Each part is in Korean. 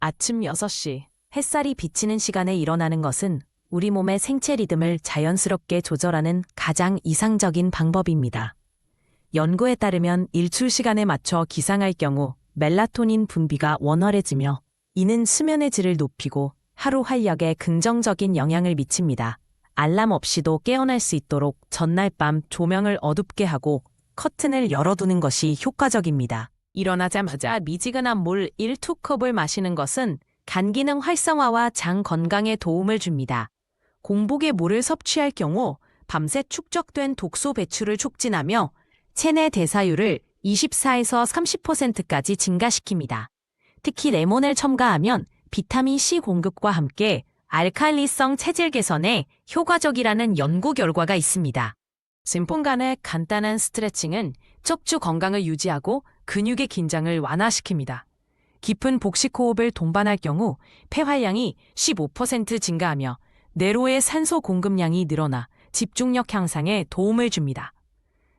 아침 6시, 햇살이 비치는 시간에 일어나는 것은 우리 몸의 생체 리듬을 자연스럽게 조절하는 가장 이상적인 방법입니다. 연구에 따르면 일출 시간에 맞춰 기상할 경우 멜라토닌 분비가 원활해지며 이는 수면의 질을 높이고 하루 활력에 긍정적인 영향을 미칩니다. 알람 없이도 깨어날 수 있도록 전날 밤 조명을 어둡게 하고 커튼을 열어두는 것이 효과적입니다. 일어나자마자 미지근한 물 1~2컵을 마시는 것은 간 기능 활성화와 장 건강에 도움을 줍니다. 공복에 물을 섭취할 경우 밤새 축적된 독소 배출을 촉진하며 체내 대사율을 24에서 30%까지 증가시킵니다. 특히 레몬을 첨가하면 비타민C 공급과 함께 알칼리성 체질 개선에 효과적이라는 연구 결과가 있습니다. 10분간의 간단한 스트레칭은 척추 건강을 유지하고 근육의 긴장을 완화시킵니다. 깊은 복식 호흡을 동반할 경우 폐활량이 15% 증가하며 뇌로의 산소 공급량이 늘어나 집중력 향상에 도움을 줍니다.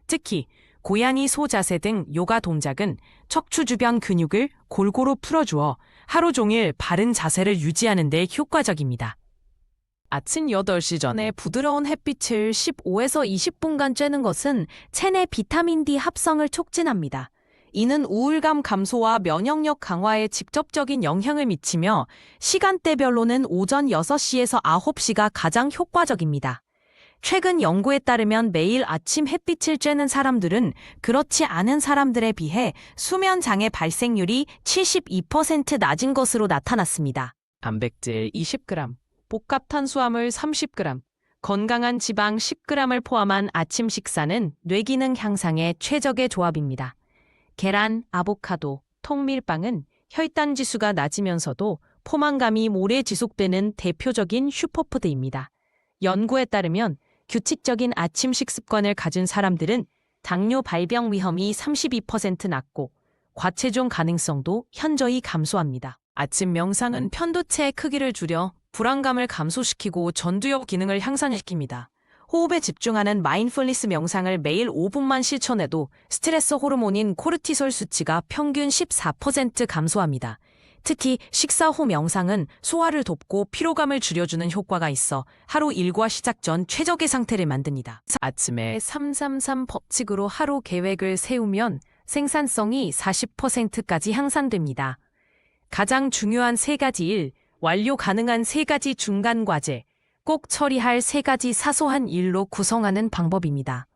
특히 고양이 소 자세 등 요가 동작은 척추 주변 근육을 골고루 풀어주어 하루 종일 바른 자세를 유지하는 데 효과적입니다. 아침 8시 전에 부드러운 햇빛을 15에서 20분간 쬐는 것은 체내 비타민 D 합성을 촉진합니다. 이는 우울감 감소와 면역력 강화에 직접적인 영향을 미치며 시간대별로는 오전 6시에서 9시가 가장 효과적입니다. 최근 연구에 따르면 매일 아침 햇빛을 쬐는 사람들은 그렇지 않은 사람들에 비해 수면 장애 발생률이 72% 낮은 것으로 나타났습니다. 단백질 20g, 복합 탄수화물 30g, 건강한 지방 10g을 포함한 아침 식사는 뇌기능 향상에 최적의 조합입니다. 계란, 아보카도, 통밀빵은 혈당 지수가 낮으면서도 포만감이 오래 지속되는 대표적인 슈퍼푸드입니다. 연구에 따르면 규칙적인 아침 식습관을 가진 사람들은 당뇨 발병 위험이 32% 낮고 과체중 가능성도 현저히 감소합니다. 아침 명상은 편도체의 크기를 줄여 불안감을 감소시키고 전두엽 기능을 향상시킵니다. 호흡에 집중하는 마인드풀니스 명상을 매일 5분만 실천해도 스트레스 호르몬인 코르티솔 수치가 평균 14% 감소합니다. 특히 식사 후 명상은 소화를 돕고 피로감을 줄여주는 효과가 있어 하루 일과 시작 전 최적의 상태를 만듭니다. 아침에 333 법칙으로 하루 계획을 세우면 생산성이 40%까지 향상됩니다. 가장 중요한 3가지 일, 완료 가능한 3가지 중간 과제, 꼭 처리할 3가지 사소한 일로 구성하는 방법입니다.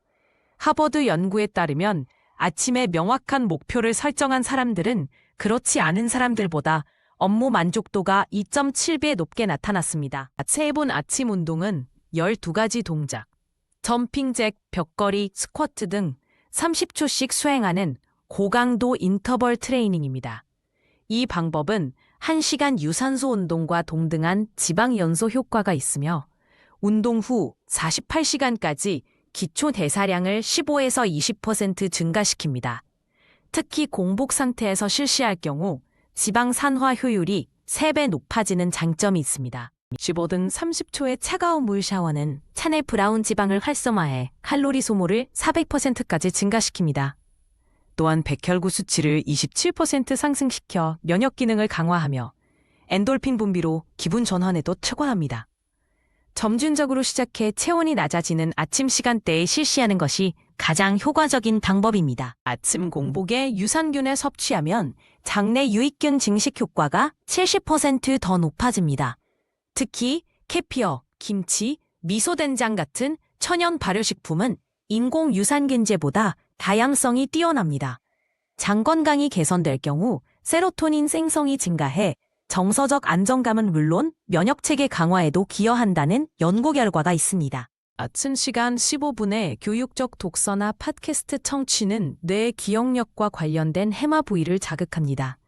하버드 연구에 따르면 아침에 명확한 목표를 설정한 사람들은 그렇지 않은 사람들보다 업무 만족도가 2.7배 높게 나타났습니다. 세 번 아침 운동은 12가지 동작, 점핑 잭, 벽걸이, 스쿼트 등 30초씩 수행하는 고강도 인터벌 트레이닝입니다. 이 방법은 1시간 유산소 운동과 동등한 지방 연소 효과가 있으며 운동 후 48시간까지 기초 대사량을 15에서 20% 증가시킵니다. 특히 공복 상태에서 실시할 경우 지방 산화 효율이 3배 높아지는 장점이 있습니다. 15등 30초의 차가운 물 샤워는 체내 브라운 지방을 활성화해 칼로리 소모를 400%까지 증가시킵니다. 또한 백혈구 수치를 27% 상승시켜 면역 기능을 강화하며 엔돌핀 분비로 기분 전환에도 최고합니다. 점진적으로 시작해 체온이 낮아지는 아침 시간대에 실시하는 것이 가장 효과적인 방법입니다. 아침 공복에 유산균을 섭취하면 장내 유익균 증식 효과가 70% 더 높아집니다. 특히 캐피어, 김치, 미소된장 같은 천연 발효식품은 인공 유산균제보다 다양성이 뛰어납니다. 장 건강이 개선될 경우 세로토닌 생성이 증가해 정서적 안정감은 물론 면역체계 강화에도 기여한다는 연구 결과가 있습니다. 아침 시간 15분의 교육적 독서나 팟캐스트 청취는 뇌의 기억력과 관련된 해마 부위를 자극합니다.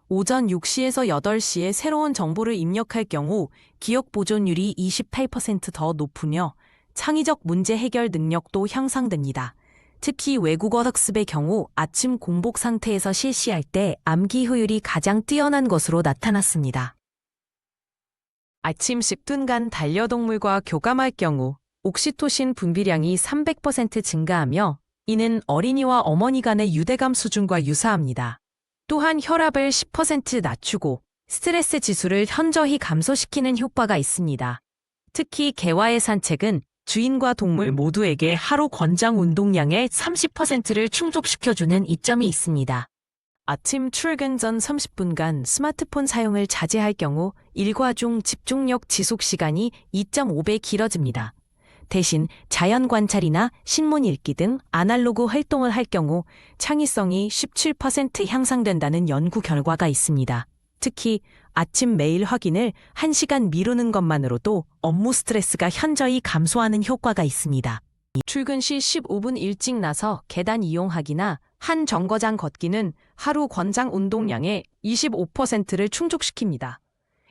오전 6시에서 8시에 새로운 정보를 입력할 경우 기억 보존율이 28% 더 높으며 창의적 문제 해결 능력도 향상됩니다. 특히 외국어 학습의 경우 아침 공복 상태에서 실시할 때 암기 효율이 가장 뛰어난 것으로 나타났습니다. 아침 10분간 반려동물과 교감할 경우 옥시토신 분비량이 300% 증가하며 이는 어린이와 어머니 간의 유대감 수준과 유사합니다. 또한 혈압을 10% 낮추고 스트레스 지수를 현저히 감소시키는 효과가 있습니다. 특히 개와의 산책은 주인과 동물 모두에게 하루 권장 운동량의 30%를 충족시켜주는 이점이 있습니다. 아침 출근 전 30분간 스마트폰 사용을 자제할 경우 일과 중 집중력 지속 시간이 2.5배 길어집니다. 대신 자연 관찰이나 신문 읽기 등 아날로그 활동을 할 경우 창의성이 17% 향상된다는 연구 결과가 있습니다. 특히 아침 메일 확인을 1시간 미루는 것만으로도 업무 스트레스가 현저히 감소하는 효과가 있습니다. 출근 시 15분 일찍 나서 계단 이용하기나 한 정거장 걷기는 하루 권장 운동량의 25%를 충족시킵니다.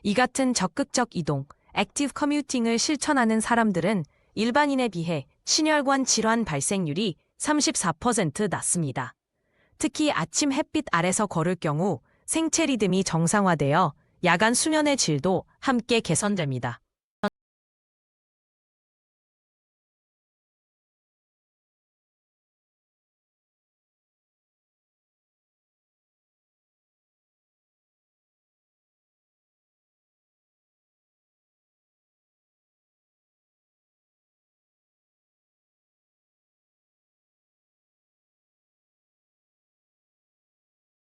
이 같은 적극적 이동, 액티브 커뮤팅을 실천하는 사람들은 일반인에 비해 심혈관 질환 발생률이 34% 낮습니다. 특히 아침 햇빛 아래서 걸을 경우 생체 리듬이 정상화되어 야간 수면의 질도 함께 개선됩니다.